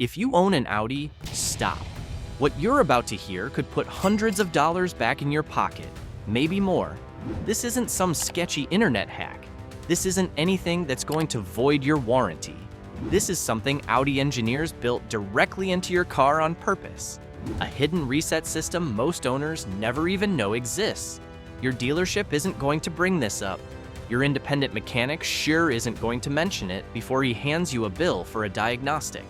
If you own an Audi, stop. What you're about to hear could put hundreds of dollars back in your pocket, maybe more. This isn't some sketchy internet hack. This isn't anything that's going to void your warranty. This is something Audi engineers built directly into your car on purpose. A hidden reset system most owners never even know exists. Your dealership isn't going to bring this up. Your independent mechanic sure isn't going to mention it before he hands you a bill for a diagnostic.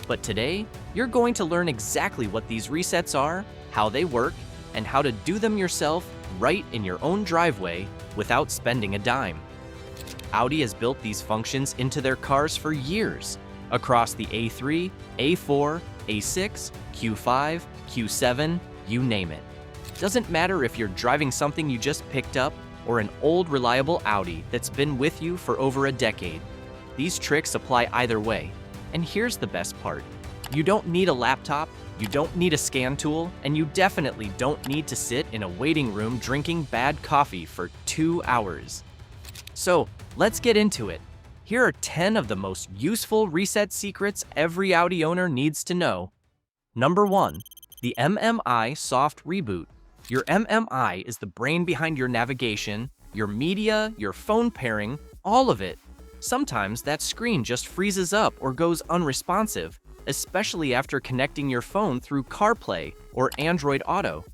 But today, you're going to learn exactly what these resets are, how they work, and how to do them yourself right in your own driveway without spending a dime. Audi has built these functions into their cars for years, across the A3, A4, A6, Q5, Q7, you name it. Doesn't matter if you're driving something you just picked up or an old reliable Audi that's been with you for over a decade. These tricks apply either way. And here's the best part. You don't need a laptop, you don't need a scan tool, and you definitely don't need to sit in a waiting room drinking bad coffee for 2 hours. So, let's get into it. Here are 10 of the most useful reset secrets every Audi owner needs to know. Number 1. The MMI Soft Reboot. Your MMI is the brain behind your navigation, your media, your phone pairing, all of it. Sometimes that screen just freezes up or goes unresponsive, especially after connecting your phone through CarPlay or Android Auto.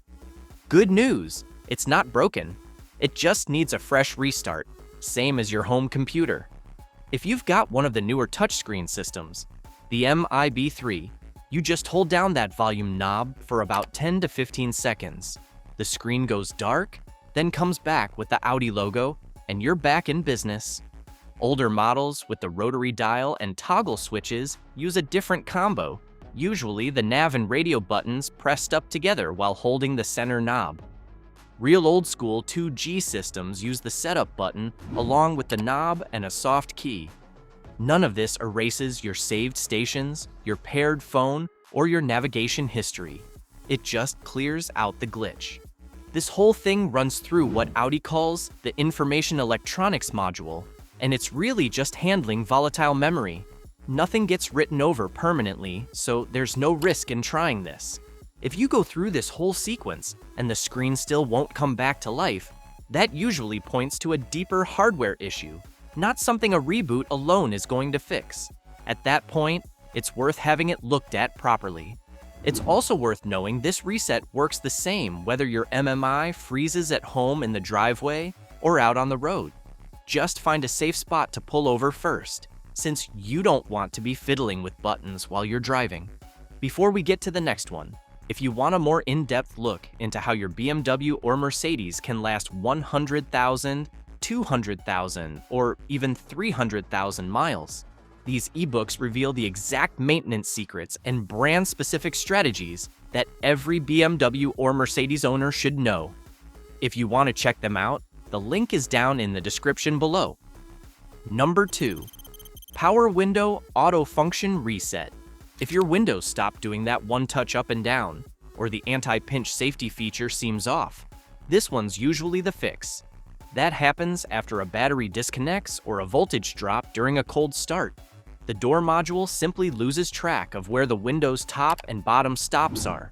Good news, it's not broken. It just needs a fresh restart, same as your home computer. If you've got one of the newer touchscreen systems, the MIB3, you just hold down that volume knob for about 10 to 15 seconds. The screen goes dark, then comes back with the Audi logo, and you're back in business. Older models with the rotary dial and toggle switches use a different combo, usually the nav and radio buttons pressed up together while holding the center knob. Real old-school 2G systems use the setup button along with the knob and a soft key. None of this erases your saved stations, your paired phone, or your navigation history. It just clears out the glitch. This whole thing runs through what Audi calls the information electronics module, and it's really just handling volatile memory. Nothing gets written over permanently, so there's no risk in trying this. If you go through this whole sequence and the screen still won't come back to life, that usually points to a deeper hardware issue, not something a reboot alone is going to fix. At that point, it's worth having it looked at properly. It's also worth knowing this reset works the same whether your MMI freezes at home in the driveway or out on the road. Just find a safe spot to pull over first, since you don't want to be fiddling with buttons while you're driving. Before we get to the next one, if you want a more in-depth look into how your BMW or Mercedes can last 100,000, 200,000, or even 300,000 miles, these ebooks reveal the exact maintenance secrets and brand-specific strategies that every BMW or Mercedes owner should know. If you want to check them out, the link is down in the description below. Number 2. Power Window Auto Function Reset. If your windows stop doing that one touch up and down, or the anti-pinch safety feature seems off, this one's usually the fix. That happens after a battery disconnects or a voltage drop during a cold start. The door module simply loses track of where the window's top and bottom stops are.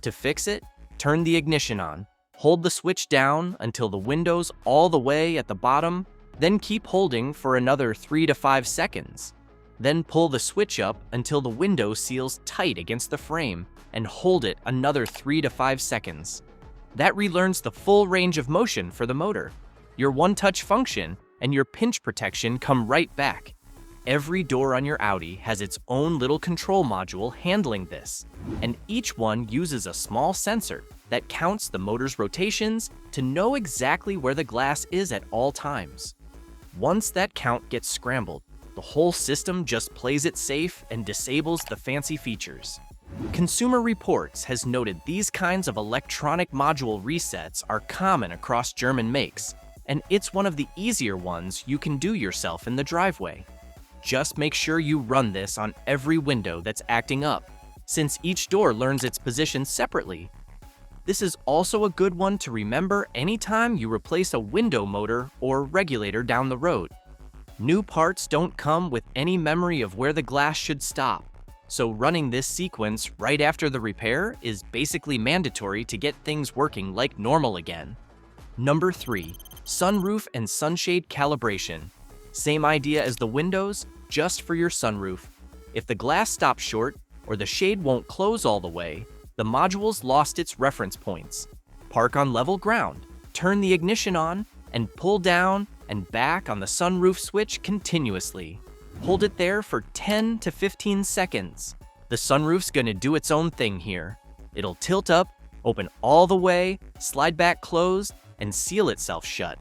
To fix it, turn the ignition on. Hold the switch down until the window's all the way at the bottom, then keep holding for another 3 to 5 seconds. Then pull the switch up until the window seals tight against the frame and hold it another 3 to 5 seconds. That relearns the full range of motion for the motor. Your one-touch function and your pinch protection come right back. Every door on your Audi has its own little control module handling this, and each one uses a small sensor that counts the motor's rotations to know exactly where the glass is at all times. Once that count gets scrambled, the whole system just plays it safe and disables the fancy features. Consumer Reports has noted these kinds of electronic module resets are common across German makes, and it's one of the easier ones you can do yourself in the driveway. Just make sure you run this on every window that's acting up, since each door learns its position separately. This is also a good one to remember anytime you replace a window motor or regulator down the road. New parts don't come with any memory of where the glass should stop, So running this sequence right after the repair is basically mandatory to get things working like normal again. Number 3. Sunroof and sunshade calibration. Same idea as the windows, just for your sunroof. If the glass stops short or the shade won't close all the way, the module's lost its reference points. Park on level ground, turn the ignition on, and pull down and back on the sunroof switch continuously. Hold it there for 10 to 15 seconds. The sunroof's gonna do its own thing here. It'll tilt up, open all the way, slide back closed, and seal itself shut.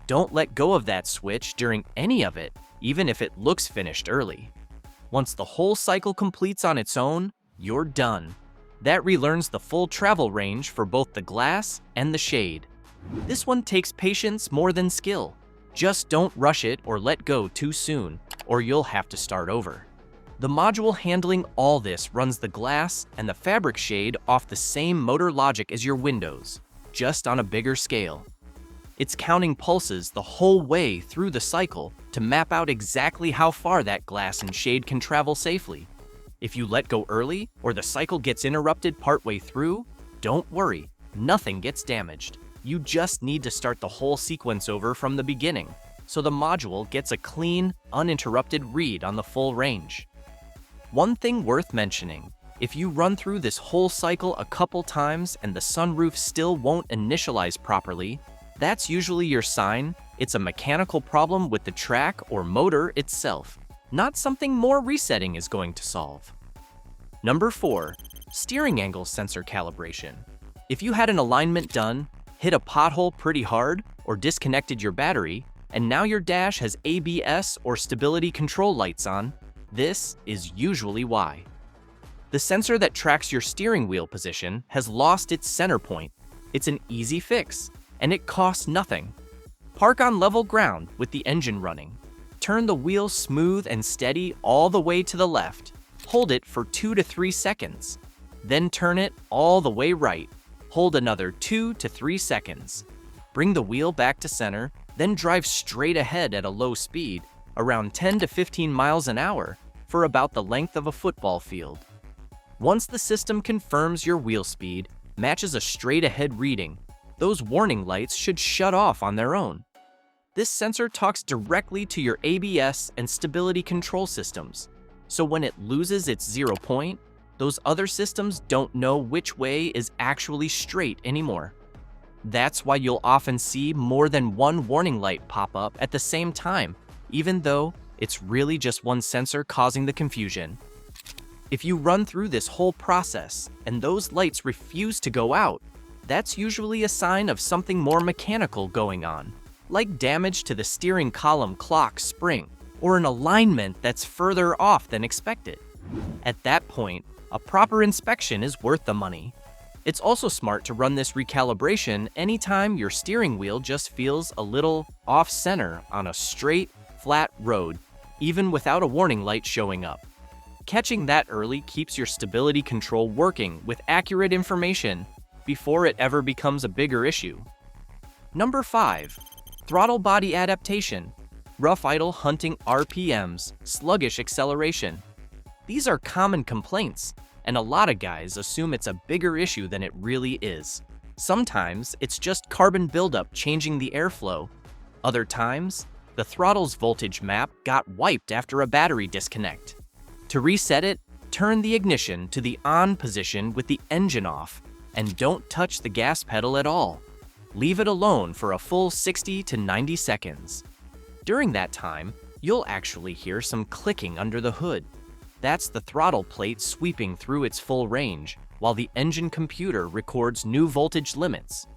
Don't let go of that switch during any of it, even if it looks finished early. Once the whole cycle completes on its own, you're done. That relearns the full travel range for both the glass and the shade. This one takes patience more than skill. Just don't rush it or let go too soon, or you'll have to start over. The module handling all this runs the glass and the fabric shade off the same motor logic as your windows, just on a bigger scale. It's counting pulses the whole way through the cycle to map out exactly how far that glass and shade can travel safely. If you let go early or the cycle gets interrupted partway through, don't worry, nothing gets damaged. You just need to start the whole sequence over from the beginning, so the module gets a clean, uninterrupted read on the full range. One thing worth mentioning, if you run through this whole cycle a couple times and the sunroof still won't initialize properly, that's usually your sign it's a mechanical problem with the track or motor itself, not something more resetting is going to solve. Number 4. Steering angle sensor calibration. If you had an alignment done, hit a pothole pretty hard, or disconnected your battery, and now your dash has ABS or stability control lights on, this is usually why. The sensor that tracks your steering wheel position has lost its center point. It's an easy fix, and it costs nothing. Park on level ground with the engine running. Turn the wheel smooth and steady all the way to the left. Hold it for 2 to 3 seconds. Then turn it all the way right. Hold another 2 to 3 seconds. Bring the wheel back to center, then drive straight ahead at a low speed, around 10 to 15 miles an hour, for about the length of a football field. Once the system confirms your wheel speed matches a straight ahead reading, those warning lights should shut off on their own. This sensor talks directly to your ABS and stability control systems, so when it loses its 0 point, those other systems don't know which way is actually straight anymore. That's why you'll often see more than one warning light pop up at the same time, even though it's really just one sensor causing the confusion. If you run through this whole process and those lights refuse to go out, that's usually a sign of something more mechanical going on, like damage to the steering column clock spring or an alignment that's further off than expected. At that point, a proper inspection is worth the money. It's also smart to run this recalibration anytime your steering wheel just feels a little off-center on a straight, flat road, even without a warning light showing up. Catching that early keeps your stability control working with accurate information before it ever becomes a bigger issue. Number 5. Throttle body adaptation. Rough idle hunting RPMs, sluggish acceleration. These are common complaints, and a lot of guys assume it's a bigger issue than it really is. Sometimes it's just carbon buildup changing the airflow. Other times, the throttle's voltage map got wiped after a battery disconnect. To reset it, turn the ignition to the on position with the engine off, and don't touch the gas pedal at all. Leave it alone for a full 60 to 90 seconds. During that time, you'll actually hear some clicking under the hood. That's the throttle plate sweeping through its full range, while the engine computer records new voltage limits.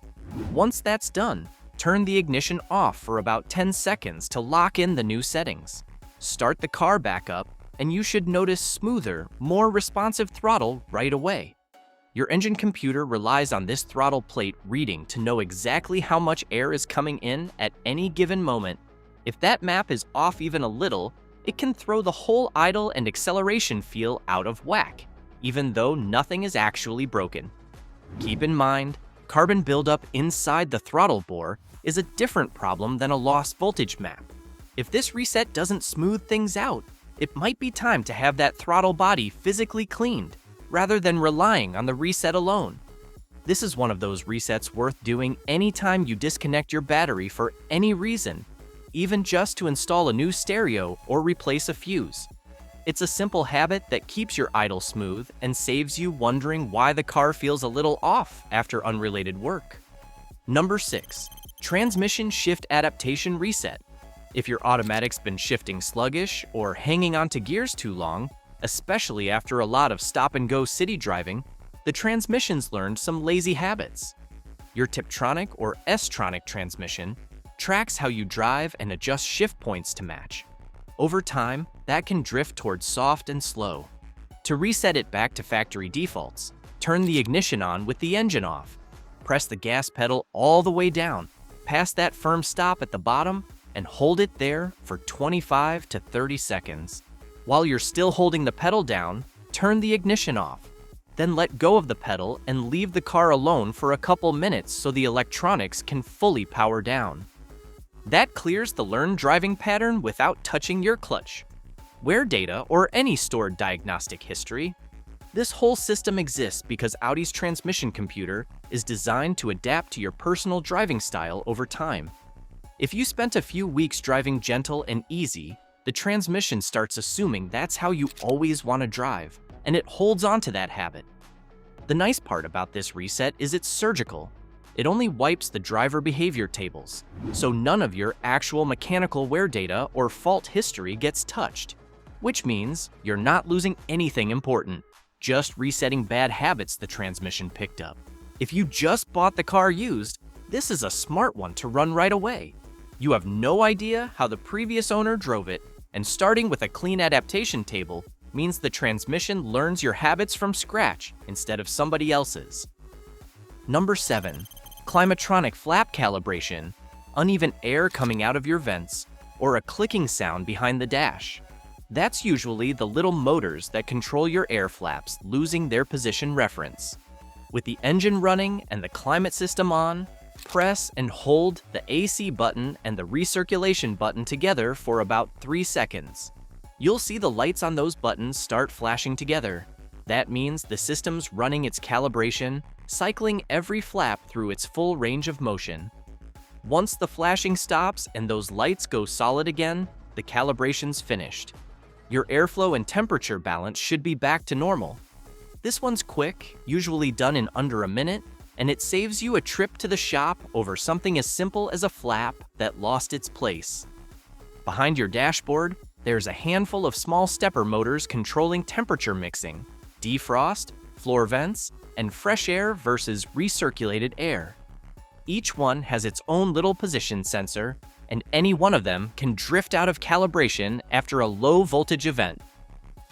Once that's done, turn the ignition off for about 10 seconds to lock in the new settings. Start the car back up, and you should notice smoother, more responsive throttle right away. Your engine computer relies on this throttle plate reading to know exactly how much air is coming in at any given moment. If that map is off even a little, it can throw the whole idle and acceleration feel out of whack, even though nothing is actually broken. Keep in mind, carbon buildup inside the throttle bore is a different problem than a lost voltage map. If this reset doesn't smooth things out, it might be time to have that throttle body physically cleaned, rather than relying on the reset alone. This is one of those resets worth doing anytime you disconnect your battery for any reason, even just to install a new stereo or replace a fuse. It's a simple habit that keeps your idle smooth and saves you wondering why the car feels a little off after unrelated work. Number 6. Transmission shift adaptation reset. If your automatic's been shifting sluggish or hanging onto gears too long, especially after a lot of stop-and-go city driving, the transmission's learned some lazy habits. Your Tiptronic or S-tronic transmission tracks how you drive and adjusts shift points to match. Over time, that can drift towards soft and slow. To reset it back to factory defaults, turn the ignition on with the engine off. Press the gas pedal all the way down, past that firm stop at the bottom, and hold it there for 25 to 30 seconds. While you're still holding the pedal down, turn the ignition off. Then let go of the pedal and leave the car alone for a couple minutes so the electronics can fully power down. That clears the learned driving pattern without touching your clutch, wear data, or any stored diagnostic history. This whole system exists because Audi's transmission computer is designed to adapt to your personal driving style over time. If you spent a few weeks driving gentle and easy, the transmission starts assuming that's how you always want to drive, and it holds on to that habit. The nice part about this reset is it's surgical. It only wipes the driver behavior tables, so none of your actual mechanical wear data or fault history gets touched, which means you're not losing anything important, just resetting bad habits the transmission picked up. If you just bought the car used, this is a smart one to run right away. You have no idea how the previous owner drove it, and starting with a clean adaptation table means the transmission learns your habits from scratch instead of somebody else's. Number 7. Climatronic flap calibration, uneven air coming out of your vents, or a clicking sound behind the dash. That's usually the little motors that control your air flaps losing their position reference. With the engine running and the climate system on, press and hold the AC button and the recirculation button together for about 3 seconds. You'll see the lights on those buttons start flashing together. That means the system's running its calibration, cycling every flap through its full range of motion. Once the flashing stops and those lights go solid again, the calibration's finished. Your airflow and temperature balance should be back to normal. This one's quick, usually done in under a minute, and it saves you a trip to the shop over something as simple as a flap that lost its place. Behind your dashboard, there's a handful of small stepper motors controlling temperature mixing, defrost, floor vents, and fresh air versus recirculated air. Each one has its own little position sensor, and any one of them can drift out of calibration after a low voltage event.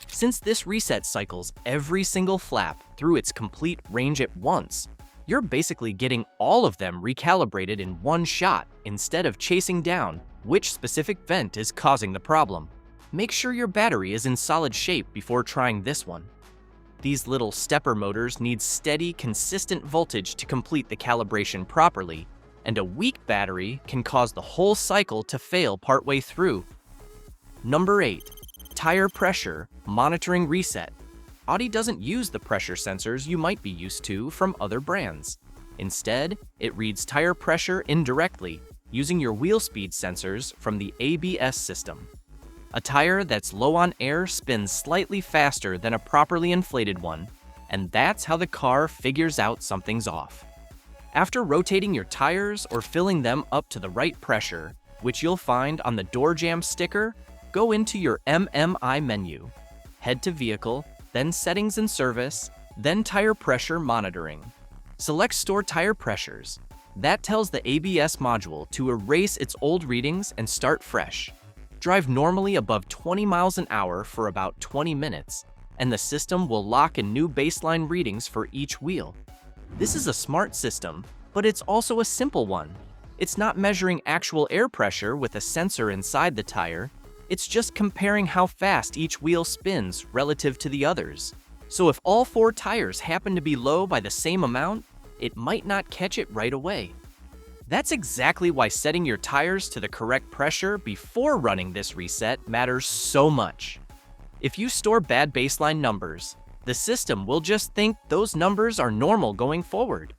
Since this reset cycles every single flap through its complete range at once, you're basically getting all of them recalibrated in one shot instead of chasing down which specific vent is causing the problem. Make sure your battery is in solid shape before trying this one. These little stepper motors need steady, consistent voltage to complete the calibration properly, and a weak battery can cause the whole cycle to fail partway through. Number 8. Tire pressure monitoring reset. Audi doesn't use the pressure sensors you might be used to from other brands. Instead, it reads tire pressure indirectly, using your wheel speed sensors from the ABS system. A tire that's low on air spins slightly faster than a properly inflated one, and that's how the car figures out something's off. After rotating your tires or filling them up to the right pressure, which you'll find on the door jamb sticker, go into your MMI menu. Head to Vehicle, then Settings and Service, then Tire Pressure Monitoring. Select Store Tire Pressures. That tells the ABS module to erase its old readings and start fresh. Drive normally above 20 miles an hour for about 20 minutes, and the system will lock in new baseline readings for each wheel. This is a smart system, but it's also a simple one. It's not measuring actual air pressure with a sensor inside the tire. It's just comparing how fast each wheel spins relative to the others. So if all 4 tires happen to be low by the same amount, it might not catch it right away. That's exactly why setting your tires to the correct pressure before running this reset matters so much. If you store bad baseline numbers, the system will just think those numbers are normal going forward.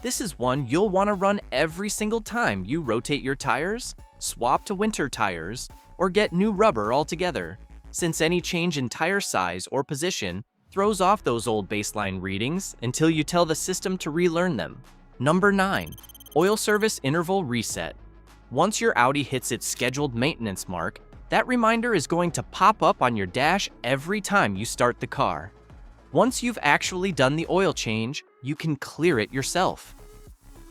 This is one you'll want to run every single time you rotate your tires, swap to winter tires, or get new rubber altogether, since any change in tire size or position throws off those old baseline readings until you tell the system to relearn them. Number 9. Oil service interval reset. Once your Audi hits its scheduled maintenance mark, that reminder is going to pop up on your dash every time you start the car. Once you've actually done the oil change, you can clear it yourself.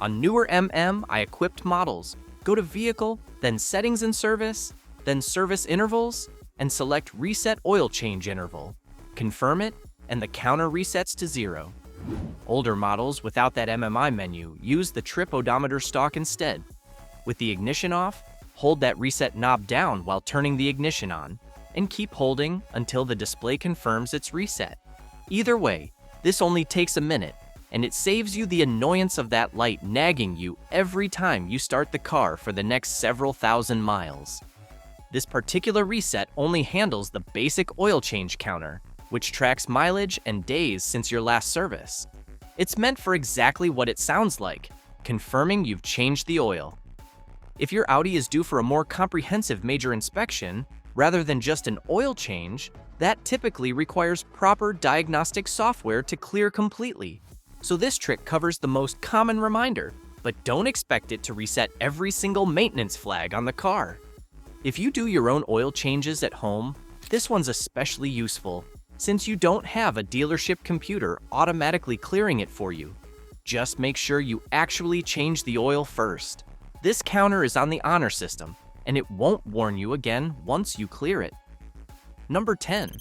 On newer I equipped models, go to Vehicle, then Settings and Service, then Service Intervals, and select Reset Oil Change Interval. Confirm it, and the counter resets to 0. Older models without that MMI menu use the trip odometer stalk instead. With the ignition off, hold that reset knob down while turning the ignition on, and keep holding until the display confirms it's reset. Either way, this only takes a minute, and it saves you the annoyance of that light nagging you every time you start the car for the next several thousand miles. This particular reset only handles the basic oil change counter, which tracks mileage and days since your last service. It's meant for exactly what it sounds like, confirming you've changed the oil. If your Audi is due for a more comprehensive major inspection, rather than just an oil change, that typically requires proper diagnostic software to clear completely. So this trick covers the most common reminder, but don't expect it to reset every single maintenance flag on the car. If you do your own oil changes at home, this one's especially useful, since you don't have a dealership computer automatically clearing it for you. Just make sure you actually change the oil first. This counter is on the honor system, and it won't warn you again once you clear it. Number 10.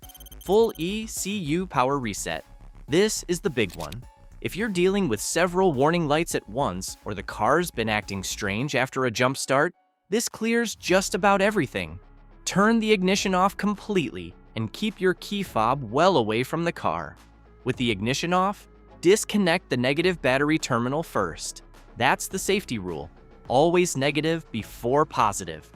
Full ECU power reset. This is the big one. If you're dealing with several warning lights at once, or the car's been acting strange after a jump start, this clears just about everything. Turn the ignition off completely and keep your key fob well away from the car. With the ignition off, disconnect the negative battery terminal first. That's the safety rule. Always negative before positive.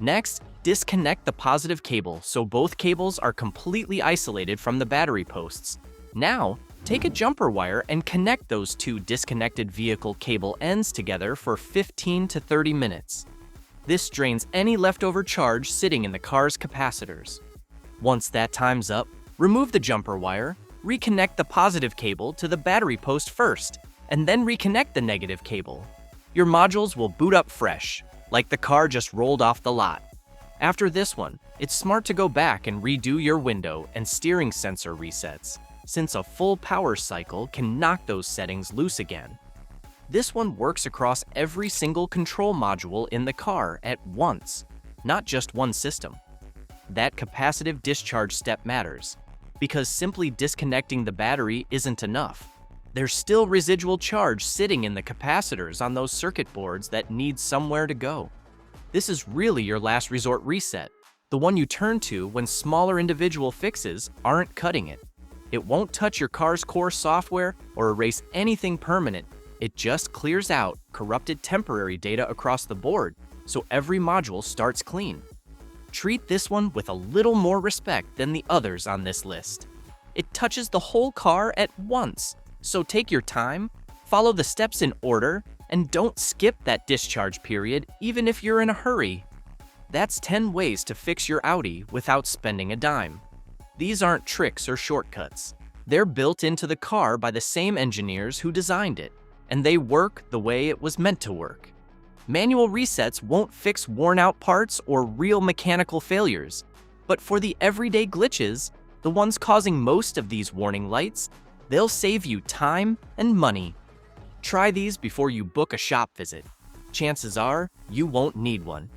Next, disconnect the positive cable so both cables are completely isolated from the battery posts. Now, take a jumper wire and connect those two disconnected vehicle cable ends together for 15 to 30 minutes. This drains any leftover charge sitting in the car's capacitors. Once that time's up, remove the jumper wire, reconnect the positive cable to the battery post first, and then reconnect the negative cable. Your modules will boot up fresh, like the car just rolled off the lot. After this one, it's smart to go back and redo your window and steering sensor resets, since a full power cycle can knock those settings loose again. This one works across every single control module in the car at once, not just one system. That capacitive discharge step matters, because simply disconnecting the battery isn't enough. There's still residual charge sitting in the capacitors on those circuit boards that need somewhere to go. This is really your last resort reset, the one you turn to when smaller individual fixes aren't cutting it. It won't touch your car's core software or erase anything permanent. It just clears out corrupted temporary data across the board, so every module starts clean. Treat this one with a little more respect than the others on this list. It touches the whole car at once, so take your time, follow the steps in order, and don't skip that discharge period even if you're in a hurry. That's 10 ways to fix your Audi without spending a dime. These aren't tricks or shortcuts. They're built into the car by the same engineers who designed it, and they work the way it was meant to work. Manual resets won't fix worn-out parts or real mechanical failures, but for the everyday glitches, the ones causing most of these warning lights, they'll save you time and money. Try these before you book a shop visit. Chances are, you won't need one.